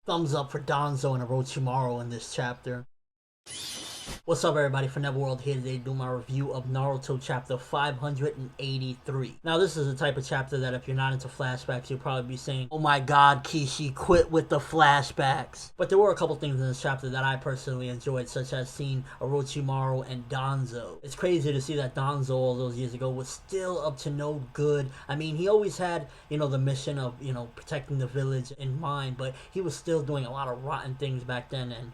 Thumbs up for Danzo and Orochimaru in this chapter. What's up everybody, ForneverWorld here today doing my review of Naruto chapter 583. Now this is the type of chapter that if you're not into flashbacks, you'll probably be saying, oh my god Kishi, quit with the flashbacks. But there were a couple things in this chapter that I personally enjoyed, such as seeing Orochimaru and Danzo. It's crazy to see that Danzo all those years ago was still up to no good. I mean, he always had, the mission of, protecting the village in mind, but he was still doing a lot of rotten things back then, and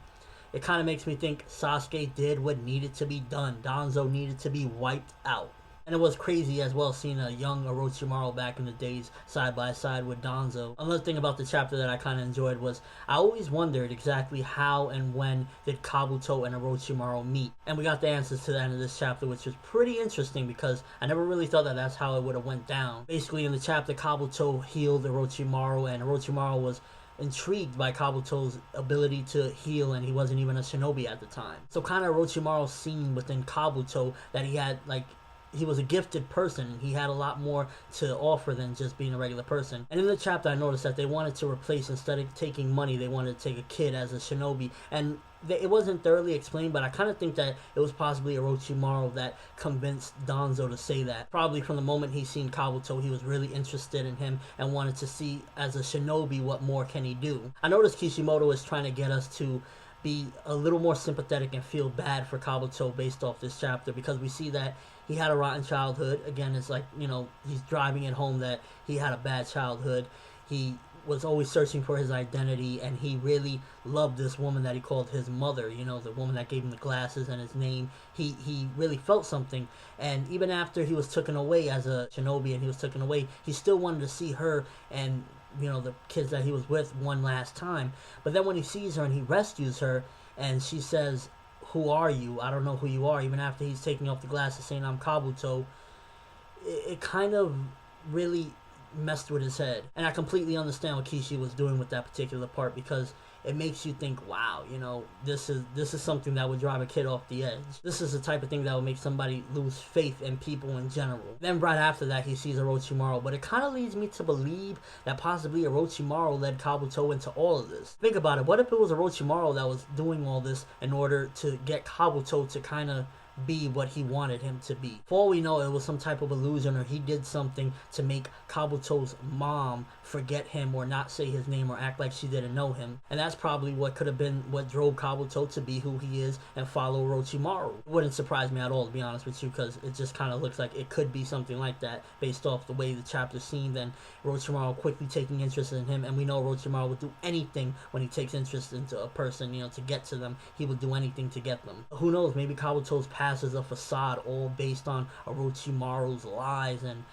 it kind of makes me think Sasuke did what needed to be done. Danzo needed to be wiped out. And it was crazy as well seeing a young Orochimaru back in the days side by side with Danzo. Another thing about the chapter that I kind of enjoyed was I always wondered exactly how and when did Kabuto and Orochimaru meet. And we got the answers to that in this chapter, which was pretty interesting because I never really thought that that's how it would have went down. Basically in the chapter, Kabuto healed Orochimaru and Orochimaru was intrigued by Kabuto's ability to heal, and he wasn't even a shinobi at the time. So kind of Orochimaru seen within Kabuto that he had, he was a gifted person. He had a lot more to offer than just being a regular person. And in the chapter I noticed that they wanted to replace, instead of taking money, they wanted to take a kid as a shinobi. And it wasn't thoroughly explained, but I kind of think that it was possibly Orochimaru that convinced Danzo to say that. Probably from the moment he seen Kabuto, he was really interested in him and wanted to see as a shinobi what more can he do. I noticed Kishimoto is trying to get us to be a little more sympathetic and feel bad for Kabuto based off this chapter, because we see that he had a rotten childhood. Again, it's like, he's driving it home that he had a bad childhood. He was always searching for his identity, and he really loved this woman that he called his mother, the woman that gave him the glasses and his name. He really felt something, and even after he was taken away as a shinobi and he was taken away, he still wanted to see her and the kids that he was with one last time. But then when he sees her and he rescues her and she says, who are you? I don't know who you are. Even after he's taking off the glasses saying I'm Kabuto, it kind of really messed with his head. And I completely understand what Kishi was doing with that particular part, because it makes you think, wow, this is something that would drive a kid off the edge. This is the type of thing that would make somebody lose faith in people in general. Then right after that, he sees Orochimaru, but it kind of leads me to believe that possibly Orochimaru led Kabuto into all of this. Think about it. What if it was Orochimaru that was doing all this in order to get Kabuto to kind of be what he wanted him to be? For all we know, it was some type of illusion, or he did something to make Kabuto's mom forget him or not say his name or act like she didn't know him. And that's probably what could have been what drove Kabuto to be who he is and follow Orochimaru. It wouldn't surprise me at all, to be honest with you, because it just kind of looks like it could be something like that based off the way the chapter seemed, and Orochimaru quickly taking interest in him. And we know Orochimaru would do anything when he takes interest into a person, to get to them. He would do anything to get them. Who knows, maybe Kabuto's past is a facade, all based on Orochimaru's lies and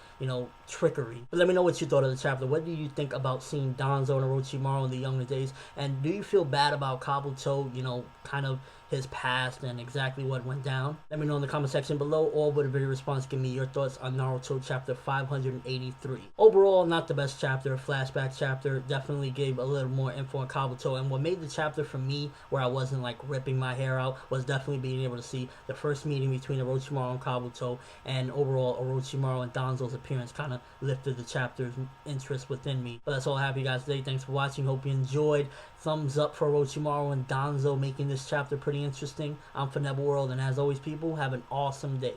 trickery. But let me know what you thought of the chapter. What do you think about seeing Danzo and Orochimaru in the younger days? And do you feel bad about Kabuto, kind of his past and exactly what went down? Let me know in the comment section below, or with a video response, give me your thoughts on Naruto chapter 583. Overall, not the best chapter. Flashback chapter definitely gave a little more info on Kabuto, and what made the chapter for me where I wasn't ripping my hair out was definitely being able to see the first meeting between Orochimaru and Kabuto, and overall Orochimaru and Danzo's appearance kind of lifted the chapter's interest within me. But that's all I have for you guys today. Thanks for watching. Hope you enjoyed. Thumbs up for Orochimaru and Danzo making this chapter pretty interesting. I'm ForneverWorld, and as always, people, have an awesome day.